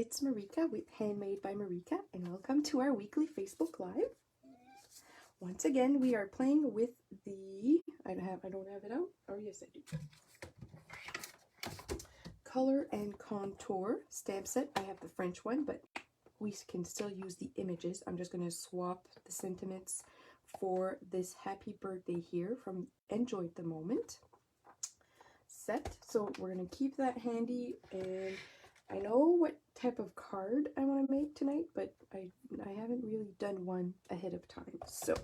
it's Marika with Handmade by Marika, and welcome to our weekly Facebook Live. Once again, we are playing with the, I don't have it out, or yes I do, Color and Contour stamp set. I have the French one, but we can still use the images. I'm just going to swap the sentiments for this happy birthday here from Enjoy the Moment set. So we're going to keep that handy, and I know what type of card I want to make tonight, but I haven't really done one ahead of time. So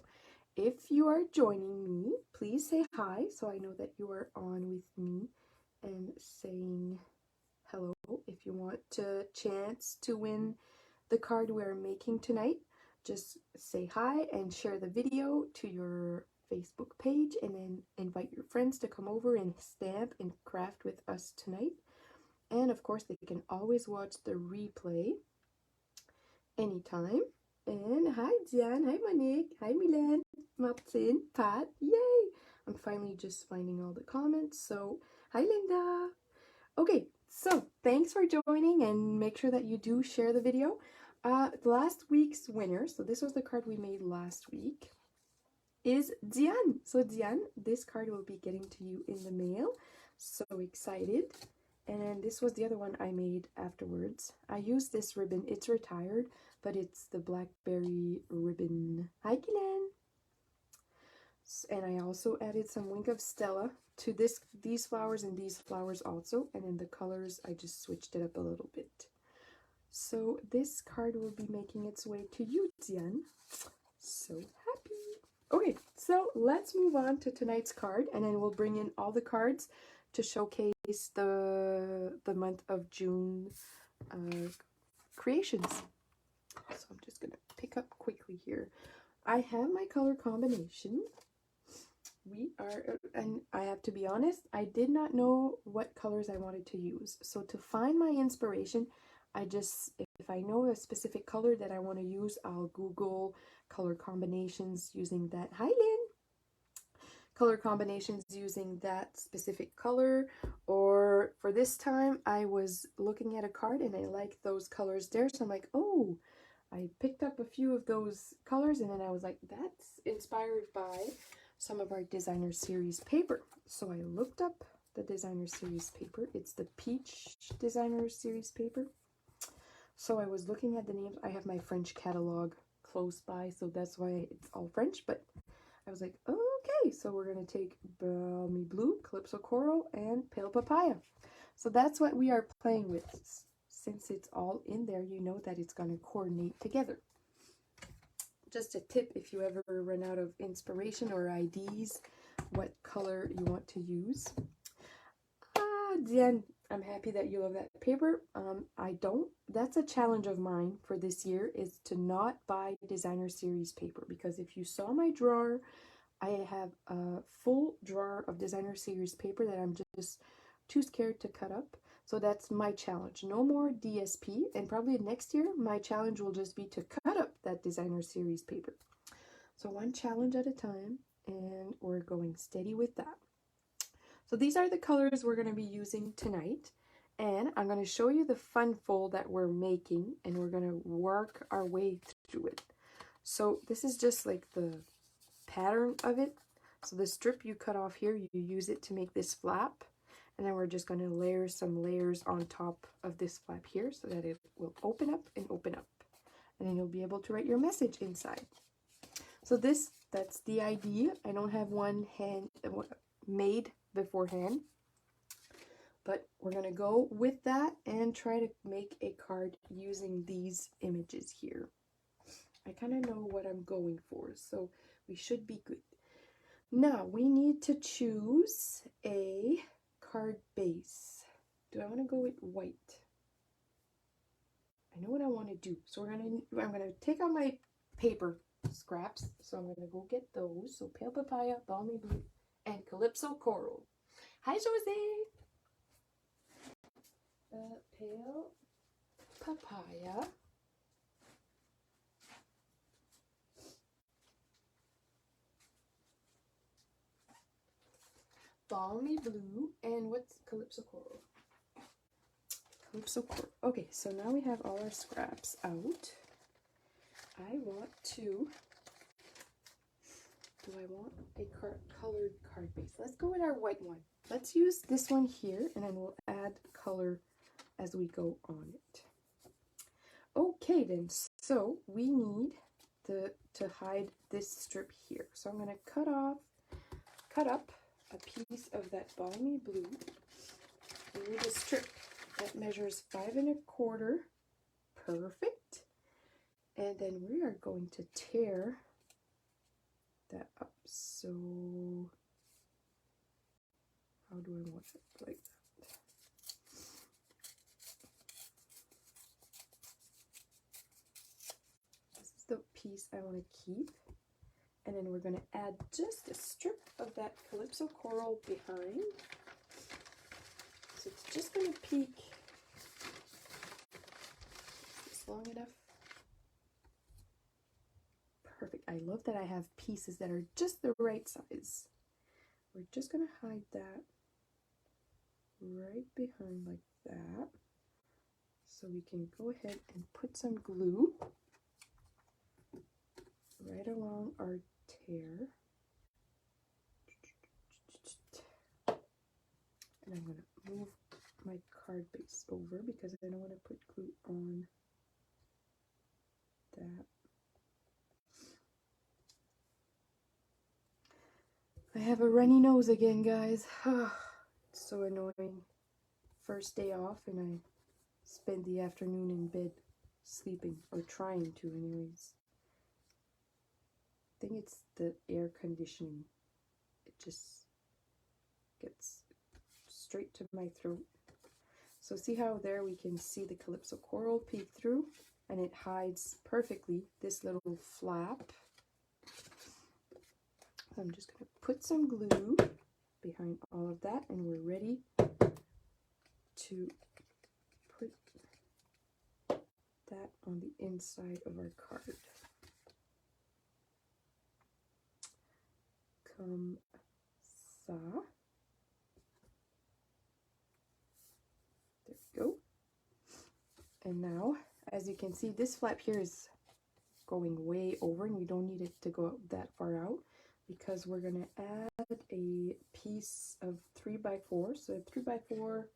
if you are joining me, please say hi so I know that you are on with me and saying hello. If you want a chance to win the card we're making tonight, just say hi and share the video to your Facebook page, and then invite your friends to come over and stamp and craft with us tonight. And of course, they can always watch the replay anytime. And hi Diane, hi Monique, hi Milan, Martin, Pat, yay! I'm finally just finding all the comments. So hi Linda. Okay, so thanks for joining, and make sure that you do share the video. Last week's winner, so this was the card we made last week, is Diane. So Diane, this card will be getting to you in the mail. So excited. And this was the other one I made afterwards. I used this ribbon. It's retired, but it's the blackberry ribbon. Hi, Glenn. And I also added some Wink of Stella to these flowers and these flowers also. And then the colors, I just switched it up a little bit. So this card will be making its way to you, Diane. So happy. Okay, so let's move on to tonight's card, and then we'll bring in all the cards to showcase the month of June creations. So I'm just going to pick up quickly here. I have my color combination. And I have to be honest, I did not know what colors I wanted to use. So to find my inspiration, if I know a specific color that I want to use, I'll Google color combinations using that. Hi, Lynn! Color combinations using that specific color. Or for this time, I was looking at a card and I liked those colors there. So I'm like, oh, I picked up a few of those colors, and then I was like, that's inspired by some of our designer series paper. So I looked up the designer series paper. It's the Peach designer series paper. So I was looking at the names. I have my French catalog close by, so that's why it's all French. But I was like, okay, so we're going to take Balmy Blue, Calypso Coral, and Pale Papaya. So that's what we are playing with. Since it's all in there, you know that it's going to coordinate together. Just a tip, if you ever run out of inspiration or ideas, what color you want to use. Diane, I'm happy that you love that paper. I don't. That's a challenge of mine for this year, is to not buy designer series paper, because if you saw my drawer, I have a full drawer of designer series paper that I'm just too scared to cut up. So that's my challenge. No more DSP, and probably next year my challenge will just be to cut up that designer series paper. So one challenge at a time, and we're going steady with that. So these are the colors we're going to be using tonight, and I'm going to show you the fun fold that we're making, and we're going to work our way through it. So this is just like the pattern of it. So the strip you cut off here, you use it to make this flap, and then we're just going to layer some layers on top of this flap here so that it will open up and open up, and then you'll be able to write your message inside. So that's the idea. I don't have one made beforehand, but we're going to go with that and try to make a card using these images here. I kind of know what I'm going for, so we should be good. Now we need to choose a card base. Do I want to go with white? I know what I want to do. So I'm gonna take out my paper scraps. So I'm gonna go get those. So Pale Papaya, Balmy Blue, and Calypso Coral. Hi, Jose. Pale Papaya. Balmy Blue, and what's Calypso Coral? Calypso cord. Okay, so now we have all our scraps out. I want to, do I want a colored card base? Let's go with our white one. Let's use this one here, and then we'll add color as we go on it. Okay then, so we need to hide this strip here. So I'm going to cut up a piece of that balmy blue. We need a strip that measures 5 1/4. Perfect. And then we are going to tear that up. So how do I want it? Like that. This is the piece I want to keep. And then we're going to add just a strip of that Calypso coral behind. So it's just going to peek. Is this long enough? Perfect. I love that I have pieces that are just the right size. We're just going to hide that right behind like that. So we can go ahead and put some glue right along our tear. And I'm going to move my card base over because I don't want to put glue on that. I have a runny nose again, guys. It's so annoying. First day off and I spend the afternoon in bed sleeping, or trying to anyways. I think it's the air conditioning. It just gets straight to my throat. So see how there we can see the Calypso coral peek through, and it hides perfectly this little flap. I'm just going to put some glue behind all of that, and we're ready to put that on the inside of our card. Comme ça. There we go. And now, as you can see, this flap here is going way over, and we don't need it to go that far out, because we're going to add a piece of 3x4, so a 3x4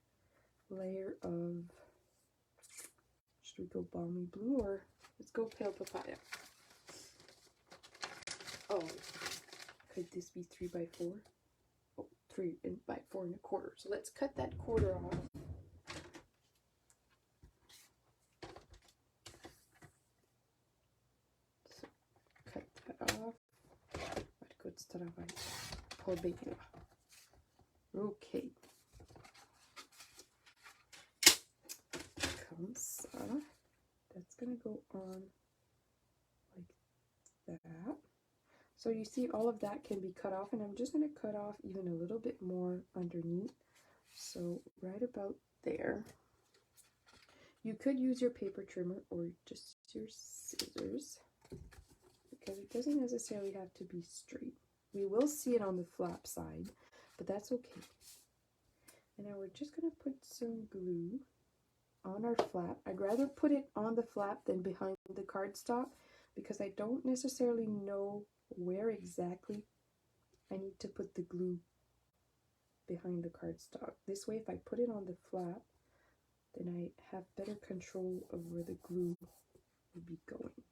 layer of, should we go balmy blue, or let's go pale papaya? Oh, could this be 3x4? Oh, 3x4 1/4. So let's cut that quarter off. So cut that off. Okay. Comme ça. That's going to go on like that. So you see all of that can be cut off, and I'm just going to cut off even a little bit more underneath. So right about there. You could use your paper trimmer or just your scissors, because it doesn't necessarily have to be straight. We will see it on the flap side, but that's okay. And now we're just going to put some glue on our flap. I'd rather put it on the flap than behind the cardstock, because I don't necessarily know where exactly I need to put the glue behind the cardstock. This way, if I put it on the flap, then I have better control of where the glue will be going.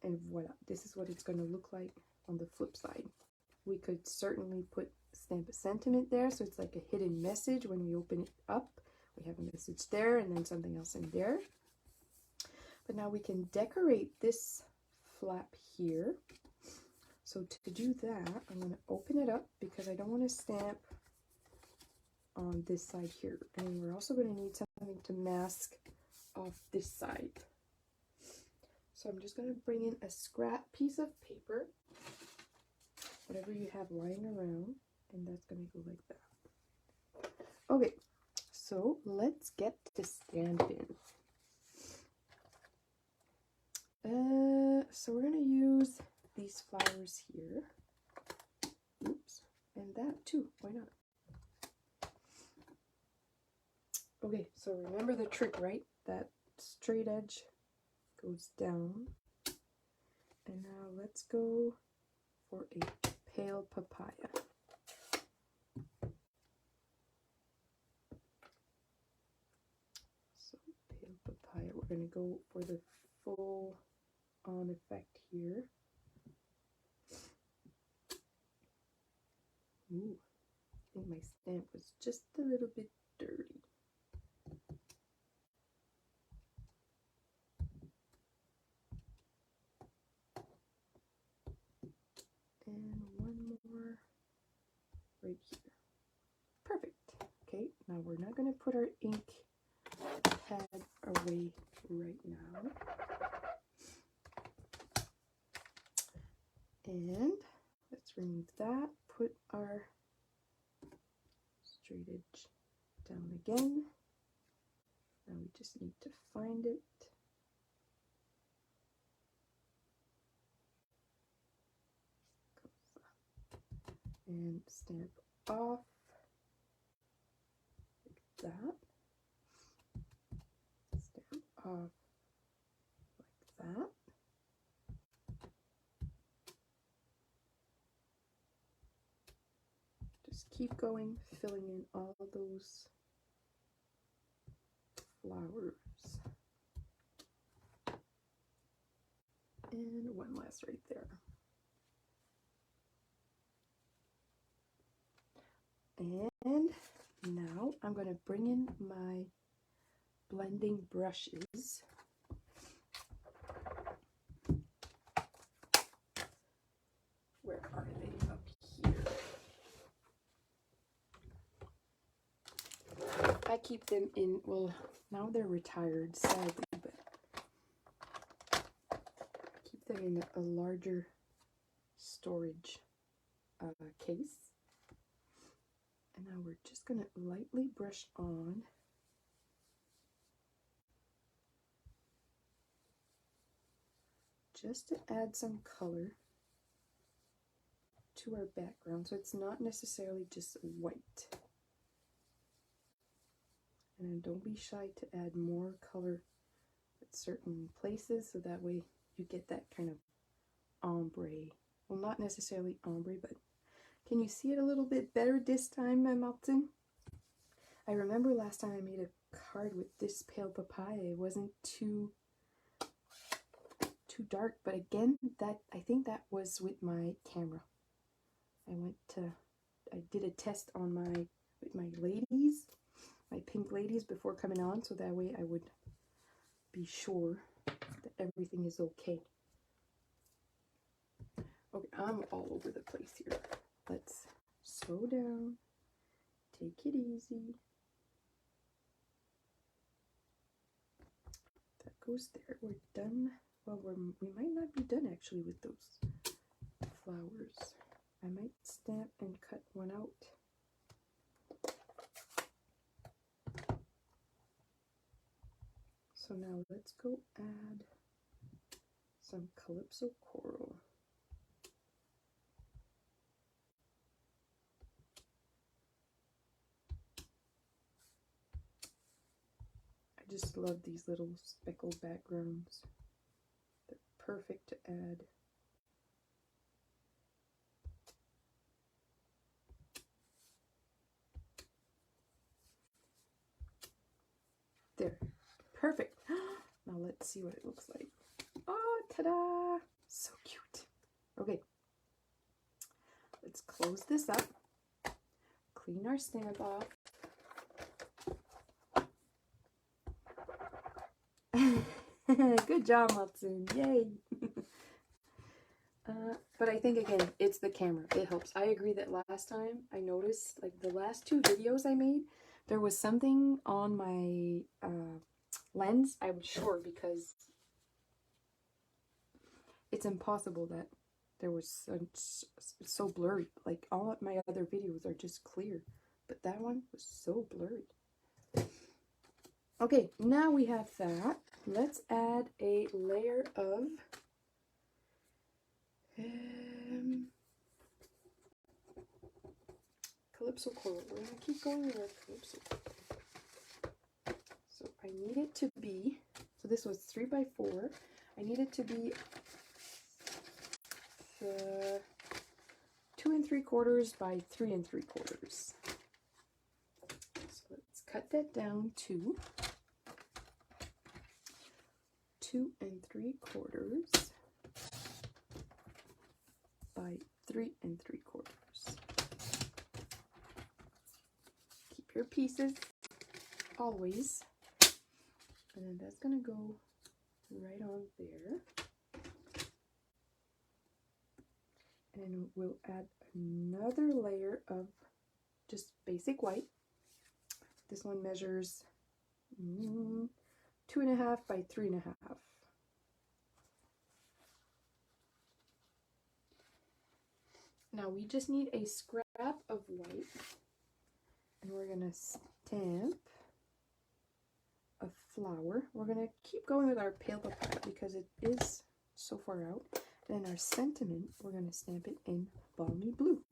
And voila, this is what it's going to look like on the flip side. We could certainly put stamp a sentiment there, so it's like a hidden message. When we open it up, we have a message there and then something else in there. But now we can decorate this flap here. So to do that, I'm going to open it up because I don't want to stamp on this side here. And we're also going to need something to mask off this side. So I'm just going to bring in a scrap piece of paper, whatever you have lying around, and that's going to go like that. Okay, so let's get to stamping. So we're going to use these flowers here. Oops, and that too, why not? Okay, so remember the trick, right? That straight edge goes down. And now let's go for a pale papaya. So pale papaya, we're going to go for the full on effect here. Ooh, I think my stamp was just a little bit dirty. And one more right here. Perfect. Okay, now we're not going to put our ink pad away right now. And let's remove that. Put our straight edge down again. Now we just need to find it. And stamp off like that. Stamp off like that. Just keep going, filling in all those flowers. And one last right there. And now I'm going to bring in my blending brushes. Where are they? Up here. I keep them in, well, now they're retired, sadly, but keep them in a larger storage case. And now we're just going to lightly brush on just to add some color to our background, so it's not necessarily just white. And don't be shy to add more color at certain places, so that way you get that kind of ombre. Well, not necessarily ombre, but can you see it a little bit better this time, Martin? I remember last time I made a card with this pale papaya. It wasn't too dark, but again, that I think that was with my camera. I did a test on with my ladies, my pink ladies, before coming on, so that way I would be sure that everything is okay. Okay, I'm all over the place here. Let's slow down, take it easy. That goes there. We're done. Well, we might not be done actually with those flowers. I might stamp and cut one out. So now let's go add some Calypso coral. I just love these little speckled backgrounds. They're perfect to add. There, perfect. Now let's see what it looks like. Oh, ta-da! So cute. Okay, let's close this up. Clean our stamp off. Good job, Matsun. Yay! But I think, again, it's the camera. It helps. I agree that last time I noticed, like the last 2 videos I made, there was something on my lens. I'm sure, because it's impossible that there was so blurry. Like all of my other videos are just clear, but that one was so blurry. Okay, now we have that. Let's add a layer of Calypso coral. We're gonna keep going with our Calypso coral. So I need it to be, so this was 3 by 4. I need it to be 2 3/4 by 3 3/4. So let's cut that down to 2 3/4 by 3 3/4. Keep your pieces always, and then that's gonna go right on there, and we'll add another layer of just basic white. This one measures 2.5 by 3.5. Now we just need a scrap of white, and we're gonna stamp a flower. We're gonna keep going with our pale papaya because it is so far out. And then our sentiment, we're gonna stamp it in balmy blue.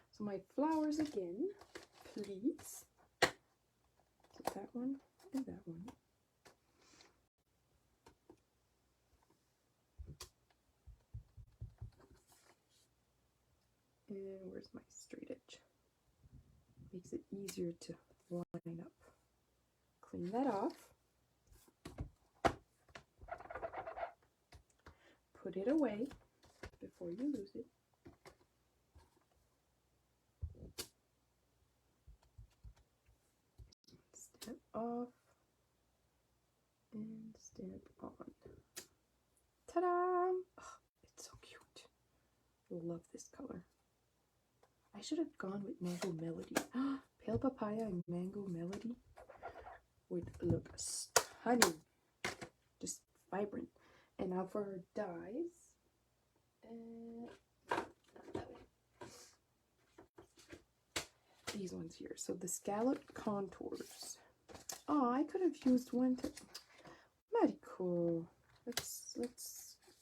So my flowers again, please. So that one and that one. And where's my straight edge? Makes it easier to line up. Clean that off. Put it away before you lose it. Stamp off and stamp on. Ta-da! Oh, it's so cute. Love this color. I should have gone with Mango Melody. Pale papaya and Mango Melody would look stunning. Just vibrant. And now for our dies. These ones here. So the scalloped contours. Oh, I could have used one to Marika. Let's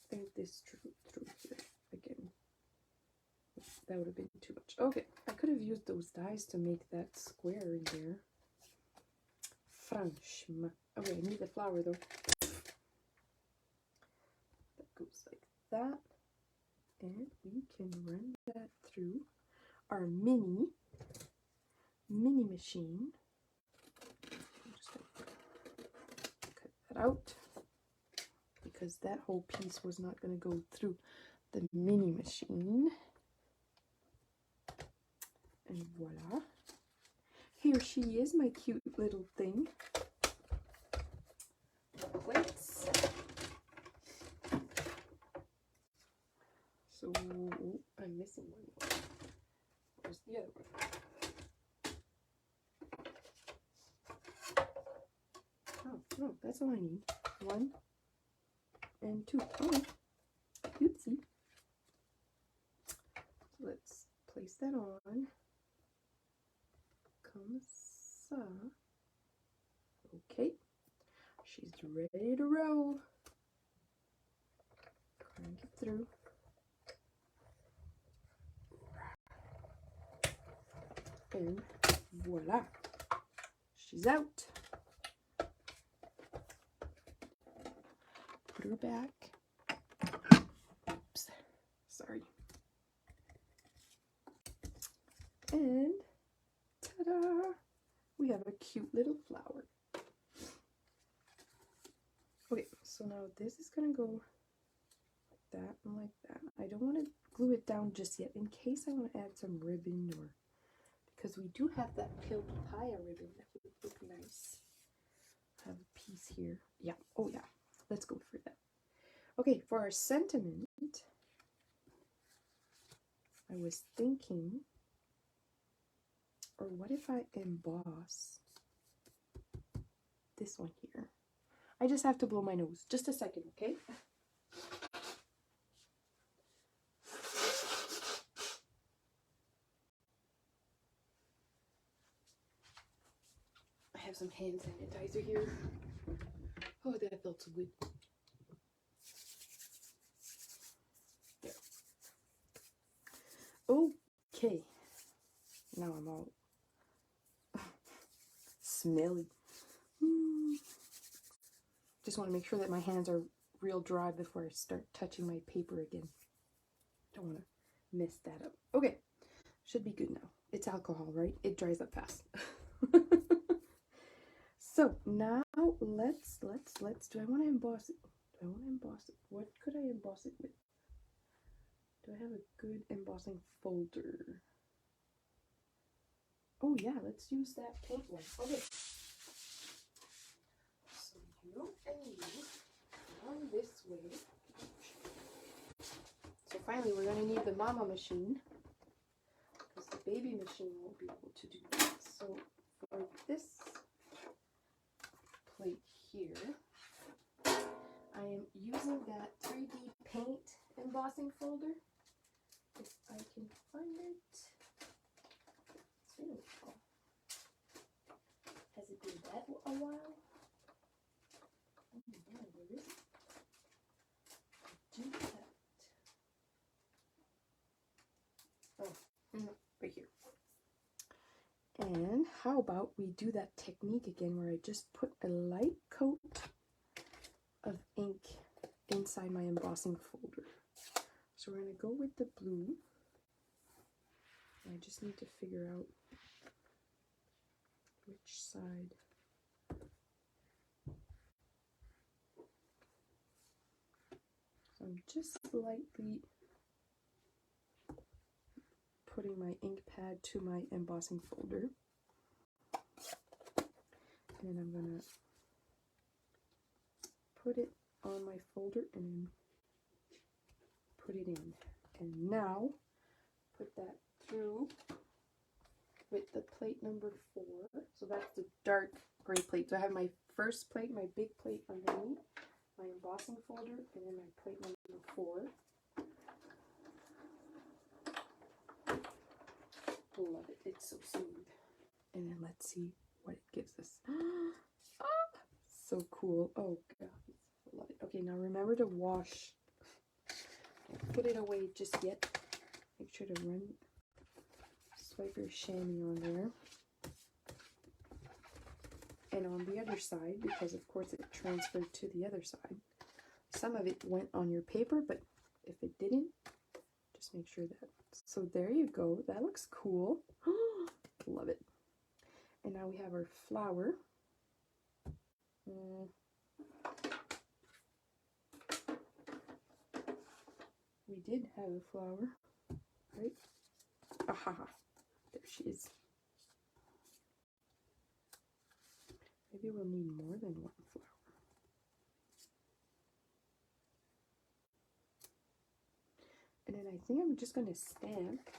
think this through here again. That would have been too much. Okay, I could have used those dies to make that square in there. Franchement. Okay, I need the flower though. That goes like that. And we can run that through our mini machine. I'm just going to cut that out because that whole piece was not going to go through the mini machine. And voila. Here she is, my cute little thing. Plates. So I'm missing one more. Where's the other one? Oh, that's all I need. 1 and 2. Oh, cutesy. So let's place that on. Comme ça. Okay. She's ready to roll. Crank it through. And voila. She's out. Put her back. Oops. Sorry. And ta-da! We have a cute little flower. Okay, so now this is gonna go like that and like that. I don't want to glue it down just yet in case I want to add some ribbon, or because we do have that pale papaya ribbon that would look nice. I have a piece here. Yeah, oh yeah, let's go for that. Okay, for our sentiment, I was thinking, or what if I emboss this one here? I just have to blow my nose. Just a second, okay? I have some hand sanitizer here. Oh, that felt so good. There. Okay. Now I'm all smelly. just want to make sure that my hands are real dry before I start touching my paper again. Don't want to mess that up. Okay, should be good now. It's alcohol, right? It dries up fast. So now let's, do I want to emboss it? Do I want to emboss it? What could I emboss it with? Do I have a good embossing folder? Oh yeah, let's use that pink one. Okay. So you and you run this way. So finally we're going to need the mama machine, because the baby machine won't be able to do that. So for this plate here, I am using that 3D paint embossing folder. If I can find it. Has it been that a while? Oh no, where is it? Do that. Oh, right here. And how about we do that technique again where I just put a light coat of ink inside my embossing folder. So we're going to go with the blue. I just need to figure out which side. So I'm just lightly putting my ink pad to my embossing folder. And then I'm going to put it on my folder and then put it in. And now put that through with the plate number 4. So that's the dark gray plate. So I have my first plate, my big plate underneath, my embossing folder, and then my plate number 4. Love it. It's so smooth. And then let's see what it gives us. Ah, so cool. Oh god, love it. Okay, now remember to wash. Don't put it away just yet. Make sure to swipe your chamois on there. And on the other side, because of course it transferred to the other side. Some of it went on your paper, but if it didn't, just make sure that. So there you go. That looks cool. Love it. And now we have our flower. We did have a flower, right? Aha, there she is. Maybe we'll need more than one flower. And then I think I'm just going to stamp.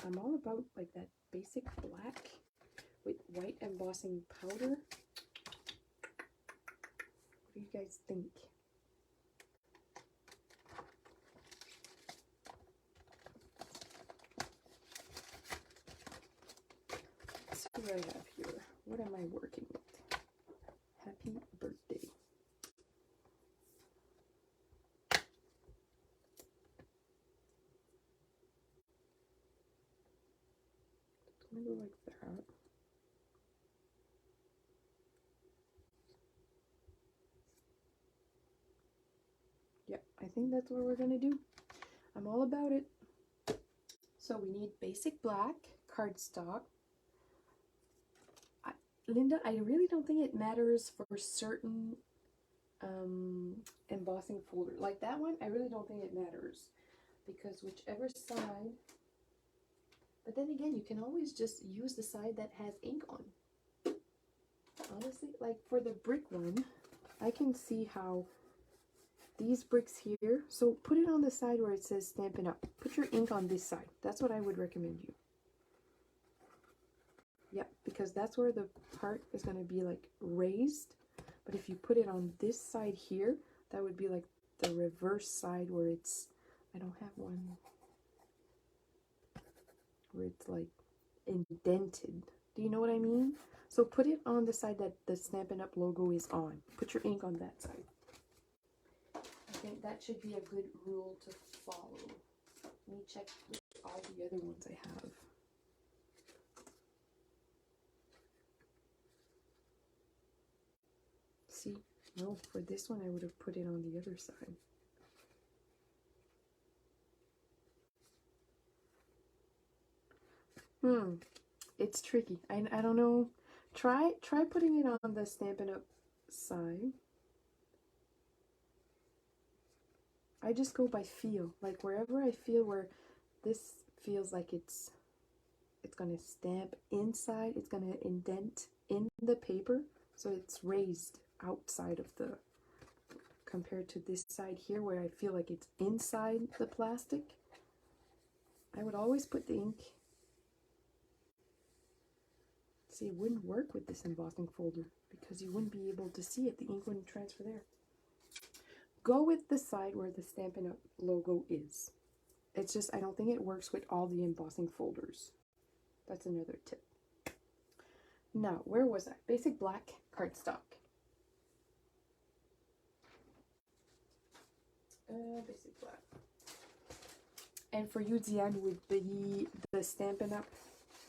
I'm all about like that basic black with white embossing powder. What do you guys think? Let's see what I have here. What am I working with? Happy birthday. It's going to go like that. Yep, I think that's what we're going to do. I'm all about it. So we need basic black cardstock. Linda, I really don't think it matters for certain embossing folder. Like that one, I really don't think it matters. Because whichever side... But then again, you can always just use the side that has ink on. Honestly, like for the brick one, I can see how these bricks here, so put it on the side where it says Stampin' Up. Put your ink on this side. That's what I would recommend you. Yep, because that's where the part is going to be like raised. But if you put it on this side here, that would be like the reverse side where it's, I don't have one, where it's like indented. Do you know what I mean? So put it on the side that the Stampin' Up logo is on. Put your ink on that side. I think that should be a good rule to follow. Let me check all the other ones I have. See, No, for this one I would have put it on the other side. It's tricky. I don't know. Try putting it on the Stampin' Up side. I just go by feel. Like wherever I feel where this feels like it's gonna stamp inside, it's gonna indent in the paper, so it's raised outside of the, compared to this side here where I feel like it's inside the plastic. I would always put the ink. See, it wouldn't work with this embossing folder because you wouldn't be able to see it. The ink wouldn't transfer there. Go with the side where the Stampin' Up logo is. It's just, I don't think it works with all the embossing folders. That's another tip. Now, where was I? Basic black cardstock. Basic black. And for you, Diane, would be the Stampin' Up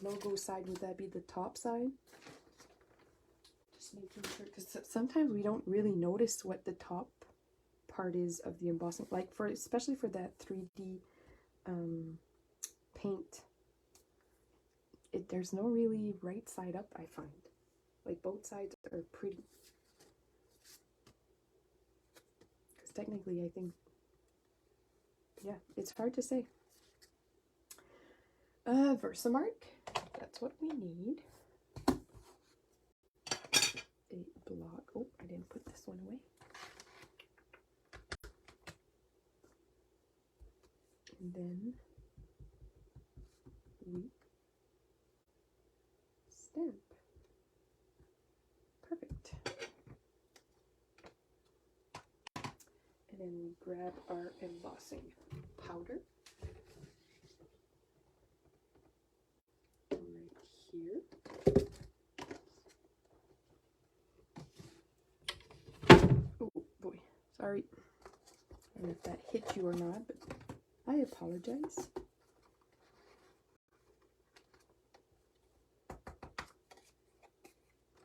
logo side, would that be the top side? Just making sure, because sometimes we don't really notice what the top part is of the embossing, like for, especially for that 3D paint, there's no really right side up, I find. Like both sides are pretty, because technically I think, yeah, it's hard to say. Versamark, that's what we need. A block. Oh, I didn't put this one away. And then we stamp. Perfect. And then we grab our embossing powder. Right here. Oh boy, sorry. I don't know if that hit you or not, but I apologize.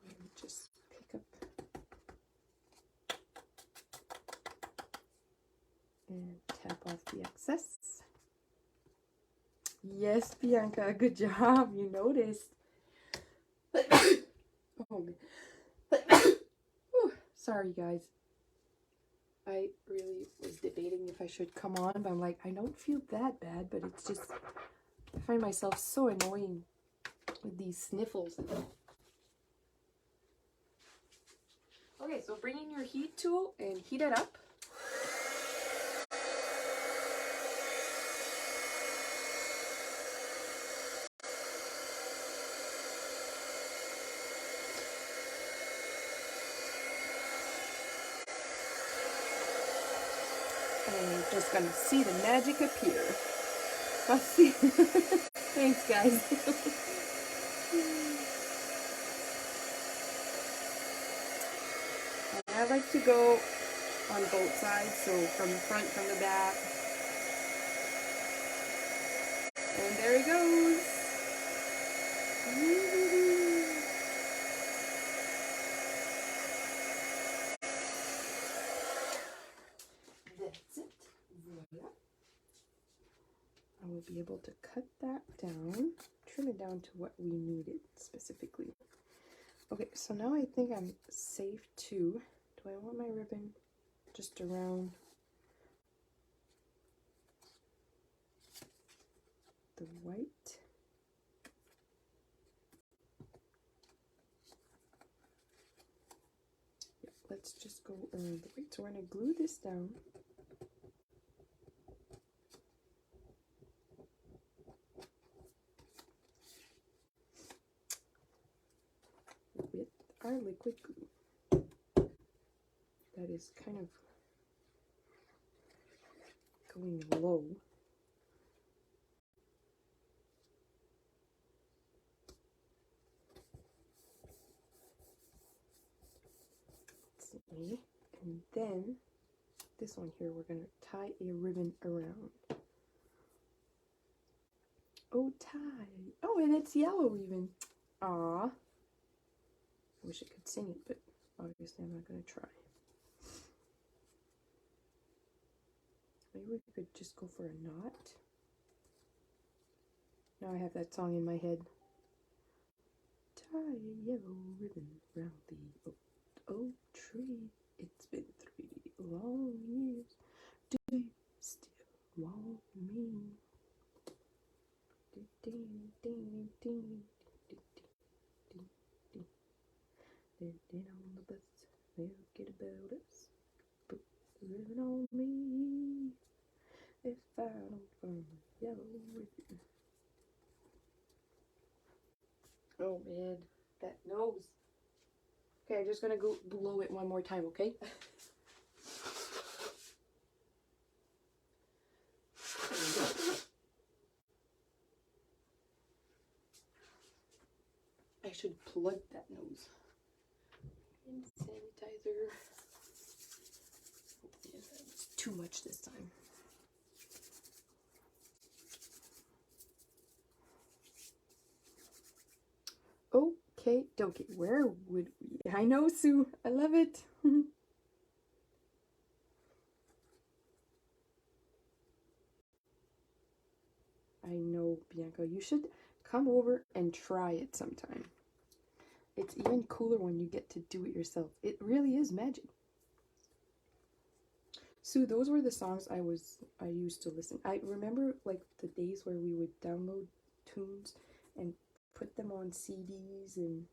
Let me just pick up and tap off the excess. Yes, Bianca, good job. You noticed. Oh, sorry, guys. I really was debating if I should come on, but I'm like, I don't feel that bad, but it's just, I find myself so annoying with these sniffles. Okay, so bring in your heat tool and heat it up. And you're just gonna see the magic appear. Let's see. Thanks, guys. And I like to go on both sides, so from the front, from the back. And there he goes. That's it. Voila. I will be able to cut that down, trim it down to what we needed specifically. Okay, so now I think I'm safe to, do I want my ribbon just around the white? Yeah, let's just go around the white. So we're going to glue this down. With our liquid glue. That is kind of going low. And then this one here, we're going to tie a ribbon around. Oh, tie. Oh, and it's yellow even. Aw. I wish I could sing it, but obviously I'm not going to try. Maybe we could just go for a knot. Now I have that song in my head. Tie a yellow ribbon round the oak tree. It's been 3 long years. Do you still want me? Then on the bus, they'll get about us. Put the ribbon on me. If I don't find the yellow ribbon. Oh man, that nose. Okay, I'm just gonna go blow it one more time, okay? I should plug that nose. And sanitizer. Oh, yeah, that was too much this time. Okay, dokie. Where would we? I know, Sue. I love it. I know, Bianca. You should come over and try it sometime. It's even cooler when you get to do it yourself. It really is magic. Sue, those were the songs I used to listen. I remember like the days where we would download tunes and put them on CDs, and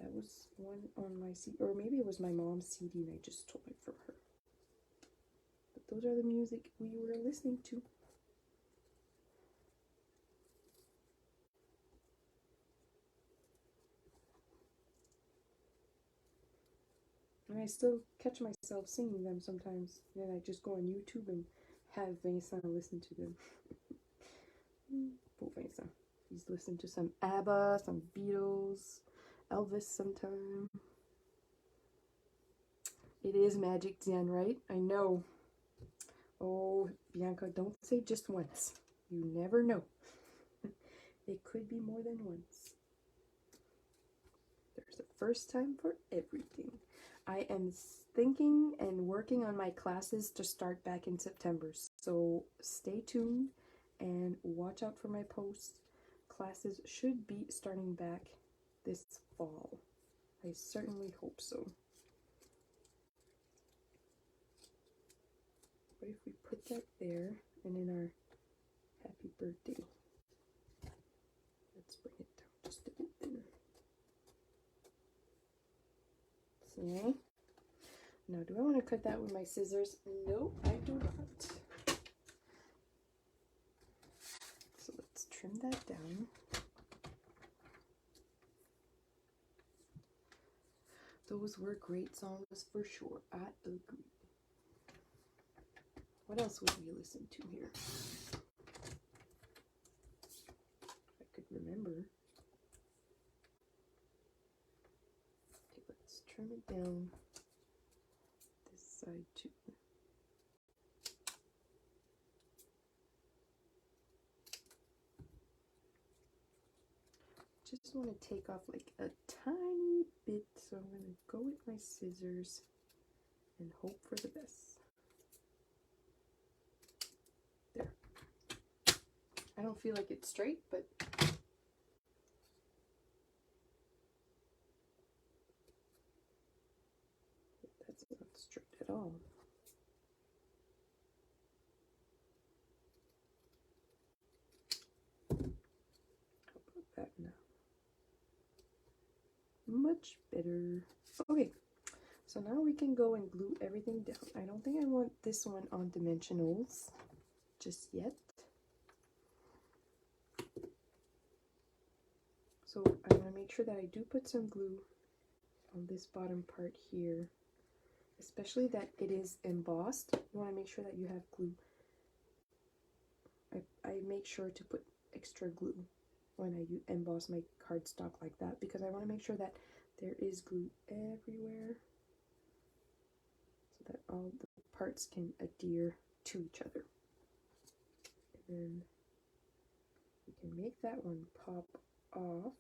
that was one on my CD, or maybe it was my mom's CD and I just stole it from her. But those are the music we were listening to. And I still catch myself singing them sometimes. Then I just go on YouTube and have Vincent listen to them. Poor Vincent. He's listened to some ABBA, some Beatles, Elvis sometime. It is magic, Zen, right? I know. Oh, Bianca, don't say just once. You never know. It could be more than once. There's a first time for everything. I am thinking and working on my classes to start back in September. So stay tuned and watch out for my posts. Classes should be starting back this fall. I certainly hope so. What if we put that there and in our happy birthday? Let's bring it down just a bit then. See? Now, do I want to cut that with my scissors? No, I do not. So let's trim that down. Those were great songs for sure. I agree. What else would we listen to here? I could remember. Okay, let's trim it down this side too. Just want to take off like a tiny bit, so I'm going to go with my scissors and hope for the best. There. I don't feel like it's straight, but that's not straight at all. How about that now? Much better. Okay, so now we can go and glue everything down. I don't think I want this one on dimensionals just yet. So I want to make sure that I do put some glue on this bottom part here, especially that it is embossed. You want to make sure that you have glue. I make sure to put extra glue when I emboss my cardstock like that, because I want to make sure that there is glue everywhere so that all the parts can adhere to each other. And then we can make that one pop off.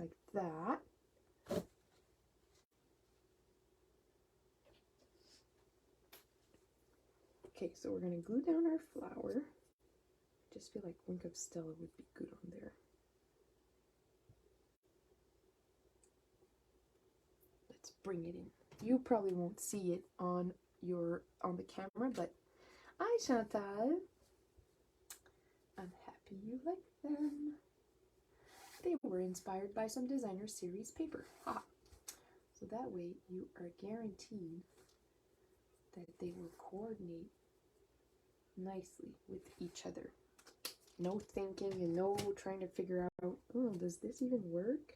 like that. Okay, so we're going to glue down our flower. I just feel like Wink of Stella would be good on there. Let's bring it in. You probably won't see it on the camera, but hi Chantal. I'm happy you like them. They were inspired by some designer series paper. Ha! So that way you are guaranteed that they will coordinate nicely with each other. No thinking and no trying to figure out, oh, does this even work?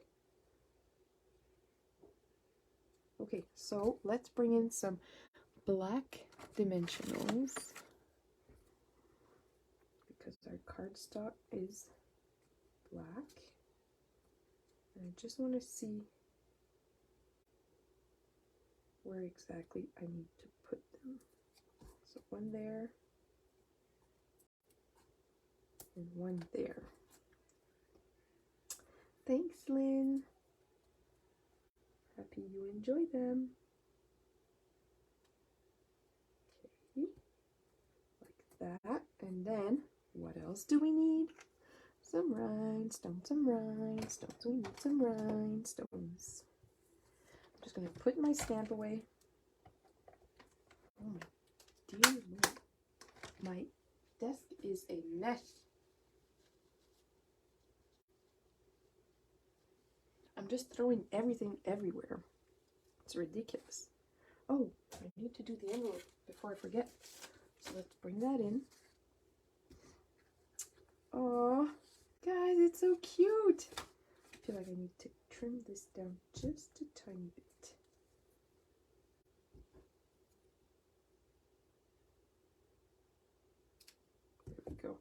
Okay, so let's bring in some black dimensionals because our cardstock is black. And I just want to see where exactly I need to put them. So one there and one there. Thanks, Lynn. Happy you enjoy them. Okay, like that. And then, what else do we need? Some rhinestones, some rhinestones. We need some rhinestones. I'm just going to put my stamp away. Oh, dear Lord. My desk is a mess. I'm just throwing everything everywhere. It's ridiculous. Oh, I need to do the envelope before I forget. So let's bring that in. Oh, guys, it's so cute. I feel like I need to trim this down just a tiny bit. There we go.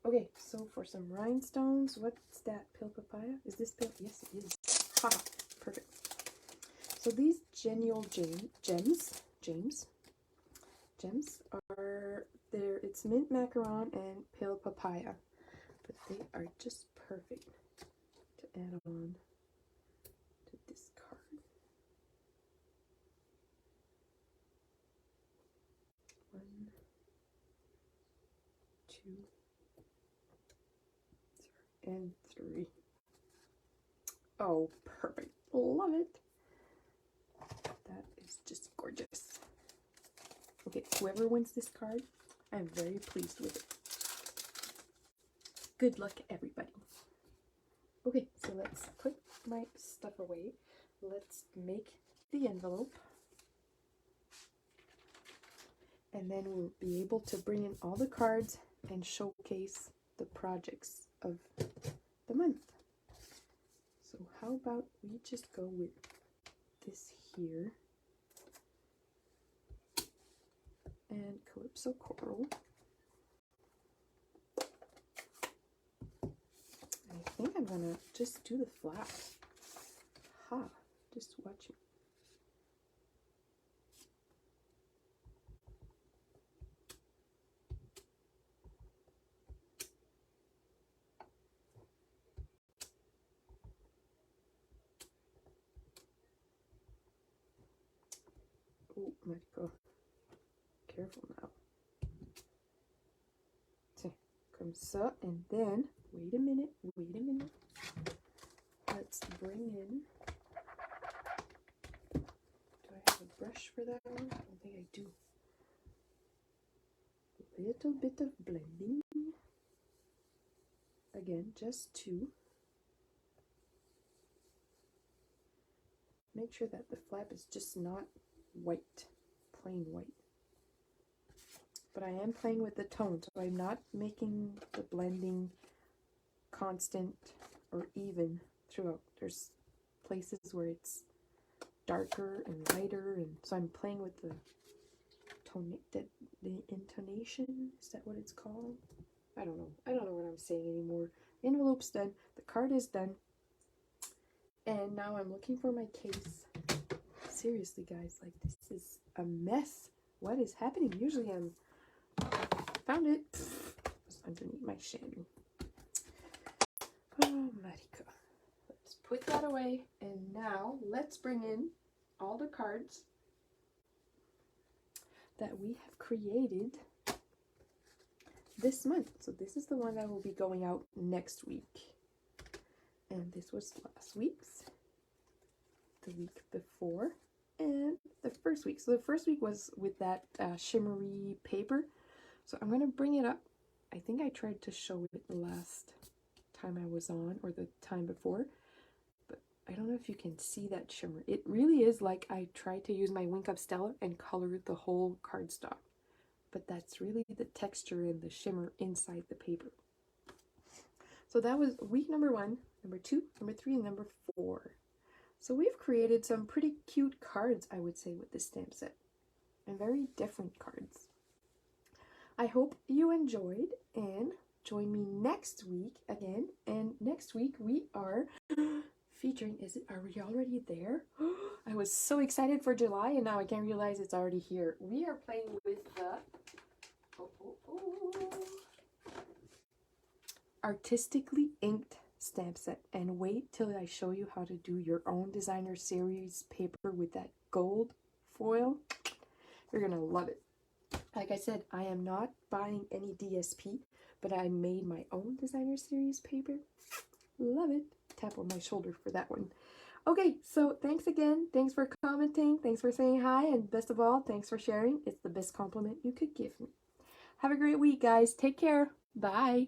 Okay, so for some rhinestones, what's that? Pill papaya? Is this pill? Yes, it is. Ha! Perfect. So these genial gems are there. It's mint macaron and pale papaya, but they are just perfect to add on to this card. One, two, and three. Oh, perfect. Love it. That is just gorgeous. Okay, whoever wins this card, I'm very pleased with it. Good luck, everybody. Okay, so let's put my stuff away. Let's make the envelope. And then we'll be able to bring in all the cards and showcase the projects of the month. So how about we just go with this here. And Calypso Coral. I think I'm gonna just do the flap. Ha! Just watch it. Oh, Marika. Careful now. Okay, comme ça, and then, wait a minute. Let's bring in, do I have a brush for that one? I don't think I do. A little bit of blending. Again, just two. Make sure that the flap is just not white, plain white. But I am playing with the tone, so I'm not making the blending constant or even throughout. There's places where it's darker and lighter, and so I'm playing with the tone, the intonation. Is that what it's called? I don't know what I'm saying anymore. Envelope's done. The card is done. And now I'm looking for my case. Seriously, guys, like, this is a mess. What is happening? Usually found it. It's underneath my chamois. Oh, Marika. put that away, and now let's bring in all the cards that we have created this month. So this is the one that will be going out next week. And this was last week's, the week before, and the first week. So the first week was with that shimmery paper. So I'm going to bring it up. I think I tried to show it the last time I was on, or the time before. But I don't know if you can see that shimmer. It really is like I tried to use my Wink of Stella and color the whole cardstock. But that's really the texture and the shimmer inside the paper. So that was week number 1, number 2, number 3, and number 4. So we've created some pretty cute cards, I would say, with this stamp set. And very different cards. I hope you enjoyed, and join me next week again. And next week we are featuring, are we already there? I was so excited for July, and now I can't realize it's already here. We are playing with the artistically inked stamp set. And wait till I show you how to do your own designer series paper with that gold foil. You're gonna love it. Like I said, I am not buying any DSP, but I made my own designer series paper. Love it. Tap on my shoulder for that one. Okay, so thanks again. Thanks for commenting. Thanks for saying hi. And best of all, thanks for sharing. It's the best compliment you could give me. Have a great week, guys. Take care. Bye.